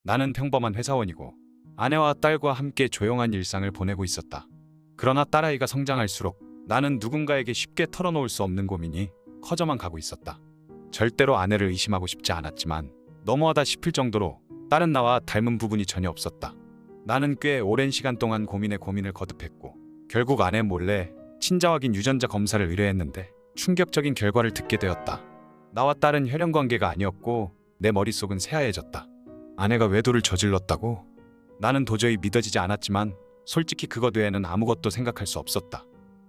나는 평범한 회사원이고 아내와 딸과 함께 조용한 일상을 보내고 있었다. 그러나 딸아이가 성장할수록 나는 누군가에게 쉽게 털어놓을 수 없는 고민이 커져만 가고 있었다. 절대로 아내를 의심하고 싶지 않았지만 너무하다 싶을 정도로 딸은 나와 닮은 부분이 전혀 없었다. 나는 꽤 오랜 시간 동안 고민에 고민을 거듭했고 결국 아내 몰래 친자 확인 유전자 검사를 의뢰했는데 충격적인 결과를 듣게 되었다. 나와 딸은 혈연 관계가 아니었고 내 머릿속은 새하얘졌다. 아내가 외도를 저질렀다고? 나는 도저히 믿어지지 않았지만 솔직히 그것 외에는 아무것도 생각할 수 없었다.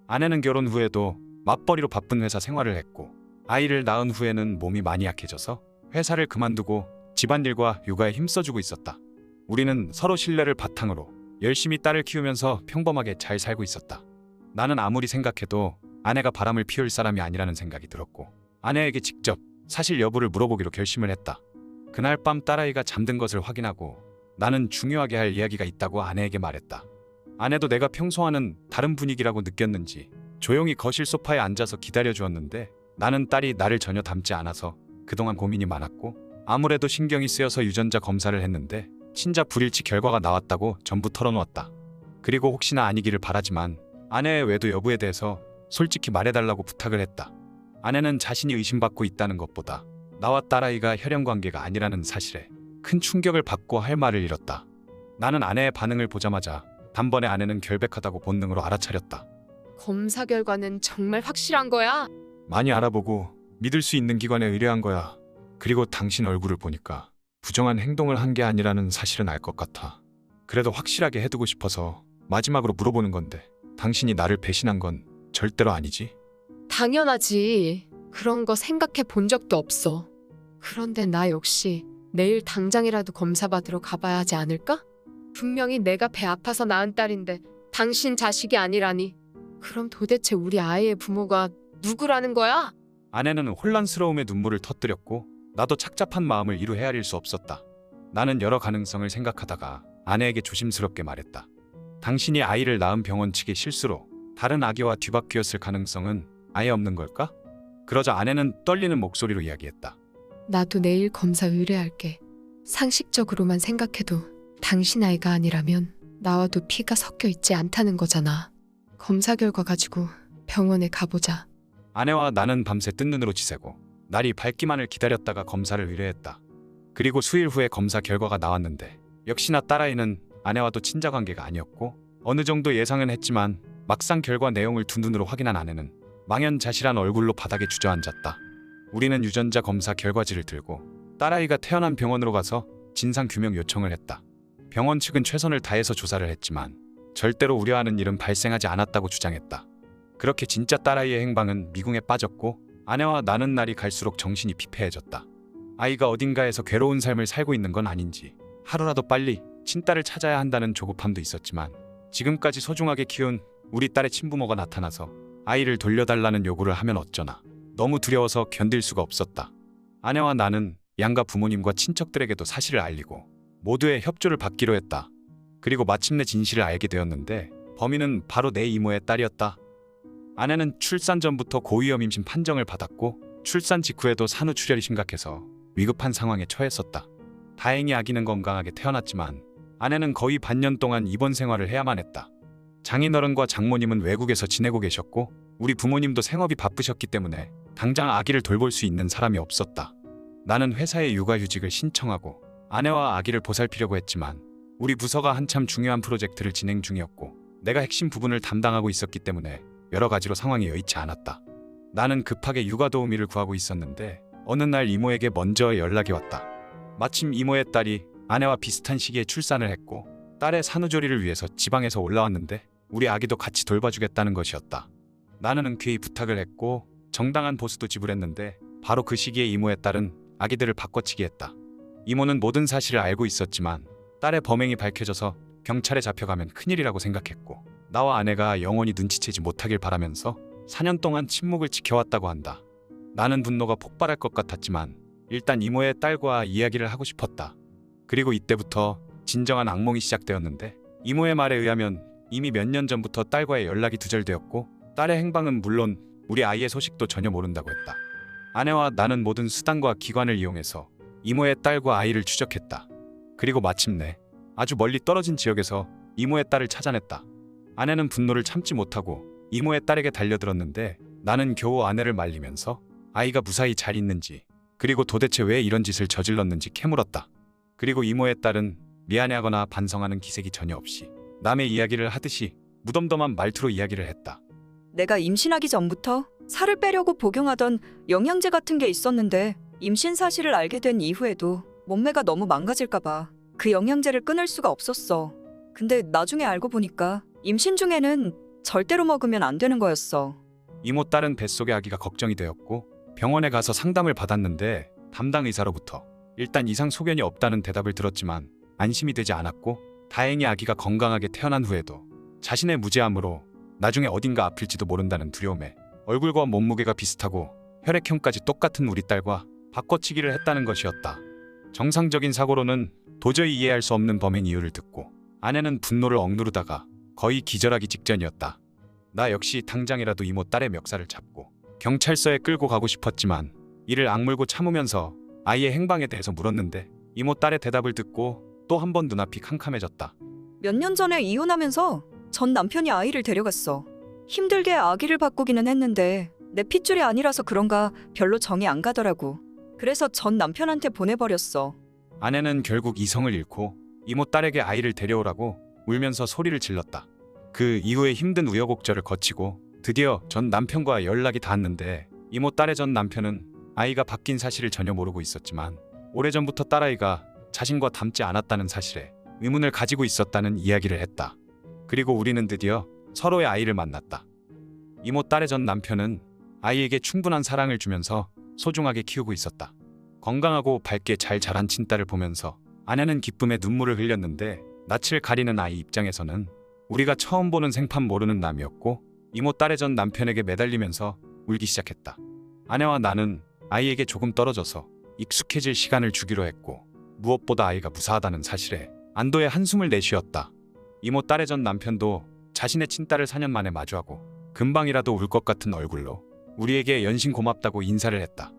아내는 결혼 후에도 맞벌이로 바쁜 회사 생활을 했고 아이를 낳은 후에는 몸이 많이 약해져서 회사를 그만두고 집안일과 육아에 힘써주고 있었다. 우리는 서로 신뢰를 바탕으로 열심히 딸을 키우면서 평범하게 잘 살고 있었다. 나는 아무리 생각해도 아내가 바람을 피울 사람이 아니라는 생각이 들었고 아내에게 직접 사실 여부를 물어보기로 결심을 했다. 그날 밤 딸아이가 잠든 것을 확인하고 나는 중요하게 할 이야기가 있다고 아내에게 말했다. 아내도 내가 평소와는 다른 분위기라고 느꼈는지 조용히 거실 소파에 앉아서 기다려주었는데 나는 딸이 나를 전혀 닮지 않아서 그동안 고민이 많았고 아무래도 신경이 쓰여서 유전자 검사를 했는데 친자 불일치 결과가 나왔다고 전부 털어놓았다. 그리고 혹시나 아니기를 바라지만 아내의 외도 여부에 대해서 솔직히 말해달라고 부탁을 했다. 아내는 자신이 의심받고 있다는 것보다 나와 딸아이가 혈연 관계가 아니라는 사실에 큰 충격을 받고 할 말을 잃었다. 나는 아내의 반응을 보자마자 단번에 아내는 결백하다고 본능으로 알아차렸다. 검사 결과는 정말 확실한 거야? 많이 알아보고 믿을 수 있는 기관에 의뢰한 거야. 그리고 당신 얼굴을 보니까 부정한 행동을 한 게 아니라는 사실은 알 것 같아. 그래도 확실하게 해두고 싶어서 마지막으로 물어보는 건데 당신이 나를 배신한 건 절대로 아니지? 당연하지. 그런 거 생각해 본 적도 없어. 그런데 나 역시 내일 당장이라도 검사 받으러 가봐야 하지 않을까? 분명히 내가 배 아파서 낳은 딸인데 당신 자식이 아니라니. 그럼 도대체 우리 아이의 부모가 누구라는 거야? 아내는 혼란스러움에 눈물을 터뜨렸고 나도 착잡한 마음을 이루 헤아릴 수 없었다. 나는 여러 가능성을 생각하다가 아내에게 조심스럽게 말했다. 당신이 아이를 낳은 병원 측의 실수로 다른 아기와 뒤바뀌었을 가능성은 아예 없는 걸까? 그러자 아내는 떨리는 목소리로 이야기했다. 나도 내일 검사 의뢰할게. 상식적으로만 생각해도 당신 아이가 아니라면 나와도 피가 섞여 있지 않다는 거잖아. 검사 결과 가지고 병원에 가보자. 아내와 나는 밤새 뜬 눈으로 지새고 날이 밝기만을 기다렸다가 검사를 의뢰했다. 그리고 수일 후에 검사 결과가 나왔는데 역시나 딸아이는 아내와도 친자 관계가 아니었고 어느 정도 예상은 했지만 막상 결과 내용을 두 눈으로 확인한 아내는 망연자실한 얼굴로 바닥에 주저앉았다. 우리는 유전자 검사 결과지를 들고 딸아이가 태어난 병원으로 가서 진상규명 요청을 했다. 병원 측은 최선을 다해서 조사를 했지만 절대로 우려하는 일은 발생하지 않았다고 주장했다. 그렇게 진짜 딸아이의 행방은 미궁에 빠졌고 아내와 나는 날이 갈수록 정신이 피폐해졌다. 아이가 어딘가에서 괴로운 삶을 살고 있는 건 아닌지 하루라도 빨리 친딸을 찾아야 한다는 조급함도 있었지만 지금까지 소중하게 키운 우리 딸의 친부모가 나타나서 아이를 돌려달라는 요구를 하면 어쩌나 너무 두려워서 견딜 수가 없었다. 아내와 나는 양가 부모님과 친척들에게도 사실을 알리고 모두의 협조를 받기로 했다. 그리고 마침내 진실을 알게 되었는데 범인은 바로 내 이모의 딸이었다. 아내는 출산 전부터 고위험 임신 판정을 받았고 출산 직후에도 산후출혈이 심각해서 위급한 상황에 처했었다. 다행히 아기는 건강하게 태어났지만 아내는 거의 반년 동안 입원 생활을 해야만 했다. 장인어른과 장모님은 외국에서 지내고 계셨고 우리 부모님도 생업이 바쁘셨기 때문에 당장 아기를 돌볼 수 있는 사람이 없었다. 나는 회사에 육아휴직을 신청하고 아내와 아기를 보살피려고 했지만 우리 부서가 한참 중요한 프로젝트를 진행 중이었고 내가 핵심 부분을 담당하고 있었기 때문에 여러 가지로 상황이 여의치 않았다. 나는 급하게 육아 도우미를 구하고 있었는데 어느 날 이모에게 먼저 연락이 왔다. 마침 이모의 딸이 아내와 비슷한 시기에 출산을 했고 딸의 산후조리를 위해서 지방에서 올라왔는데 우리 아기도 같이 돌봐주겠다는 것이었다. 나는 흔쾌히 부탁을 했고 정당한 보수도 지불했는데 바로 그 시기에 이모의 딸은 아기들을 바꿔치기 했다. 이모는 모든 사실을 알고 있었지만 딸의 범행이 밝혀져서 경찰에 잡혀가면 큰일이라고 생각했고 나와 아내가 영원히 눈치채지 못하길 바라면서 4년 동안 침묵을 지켜왔다고 한다. 나는 분노가 폭발할 것 같았지만 일단 이모의 딸과 이야기를 하고 싶었다. 그리고 이때부터 진정한 악몽이 시작되었는데 이모의 말에 의하면 이미 몇 년 전부터 딸과의 연락이 두절되었고 딸의 행방은 물론 우리 아이의 소식도 전혀 모른다고 했다. 아내와 나는 모든 수단과 기관을 이용해서 이모의 딸과 아이를 추적했다. 그리고 마침내 아주 멀리 떨어진 지역에서 이모의 딸을 찾아냈다. 아내는 분노를 참지 못하고 이모의 딸에게 달려들었는데 나는 겨우 아내를 말리면서 아이가 무사히 잘 있는지 그리고 도대체 왜 이런 짓을 저질렀는지 캐물었다. 그리고 이모의 딸은 미안해하거나 반성하는 기색이 전혀 없이 남의 이야기를 하듯이 무덤덤한 말투로 이야기를 했다. 내가 임신하기 전부터 살을 빼려고 복용하던 영양제 같은 게 있었는데 임신 사실을 알게 된 이후에도 몸매가 너무 망가질까 봐 그 영양제를 끊을 수가 없었어. 근데 나중에 알고 보니까 임신 중에는 절대로 먹으면 안 되는 거였어. 이모 딸은 뱃속의 아기가 걱정이 되었고 병원에 가서 상담을 받았는데 담당 의사로부터 일단 이상 소견이 없다는 대답을 들었지만 안심이 되지 않았고 다행히 아기가 건강하게 태어난 후에도 자신의 무죄함으로 나중에 어딘가 아플지도 모른다는 두려움에 얼굴과 몸무게가 비슷하고 혈액형까지 똑같은 우리 딸과 바꿔치기를 했다는 것이었다. 정상적인 사고로는 도저히 이해할 수 없는 범행 이유를 듣고 아내는 분노를 억누르다가 거의 기절하기 직전이었다. 나 역시 당장이라도 이모 딸의 멱살을 잡고 경찰서에 끌고 가고 싶었지만 이를 악물고 참으면서 아이의 행방에 대해서 물었는데 이모 딸의 대답을 듣고 또 한 번 눈앞이 캄캄해졌다. 몇 년 전에 이혼하면서 전 남편이 아이를 데려갔어. 힘들게 아기를 바꾸기는 했는데 내 핏줄이 아니라서 그런가 별로 정이 안 가더라고. 그래서 전 남편한테 보내버렸어. 아내는 결국 이성을 잃고 이모 딸에게 아이를 데려오라고 울면서 소리를 질렀다. 그 이후에 힘든 우여곡절을 거치고 드디어 전 남편과 연락이 닿았는데 이모 딸의 전 남편은 아이가 바뀐 사실을 전혀 모르고 있었지만 오래전부터 딸아이가 자신과 닮지 않았다는 사실에 의문을 가지고 있었다는 이야기를 했다. 그리고 우리는 드디어 서로의 아이를 만났다. 이모 딸의 전 남편은 아이에게 충분한 사랑을 주면서 소중하게 키우고 있었다. 건강하고 밝게 잘 자란 친딸을 보면서 아내는 기쁨에 눈물을 흘렸는데 낯을 가리는 아이 입장에서는 우리가 처음 보는 생판 모르는 남이었고 이모 딸의 전 남편에게 매달리면서 울기 시작했다. 아내와 나는 아이에게 조금 떨어져서 익숙해질 시간을 주기로 했고 무엇보다 아이가 무사하다는 사실에 안도의 한숨을 내쉬었다. 이모 딸의 전 남편도 자신의 친딸을 4년 만에 마주하고 금방이라도 울 것 같은 얼굴로 우리에게 연신 고맙다고 인사를 했다.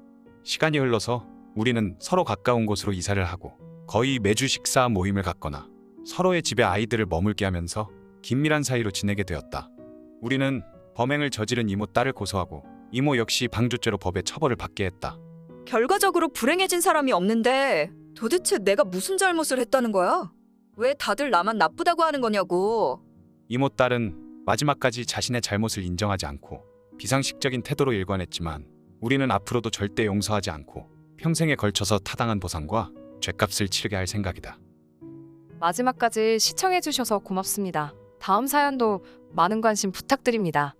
시간이 흘러서 우리는 서로 가까운 곳으로 이사를 하고 거의 매주 식사 모임을 갖거나 서로의 집에 아이들을 머물게 하면서 긴밀한 사이로 지내게 되었다. 우리는 범행을 저지른 이모 딸을 고소하고 이모 역시 방조죄로 법의 처벌을 받게 했다. 결과적으로 불행해진 사람이 없는데 도대체 내가 무슨 잘못을 했다는 거야? 왜 다들 나만 나쁘다고 하는 거냐고. 이모 딸은 마지막까지 자신의 잘못을 인정하지 않고 비상식적인 태도로 일관했지만 우리는 앞으로도 절대 용서하지 않고 평생에 걸쳐서 타당한 보상과 죗값을 치르게 할 생각이다. 마지막까지 시청해주셔서 고맙습니다. 다음 사연도 많은 관심 부탁드립니다.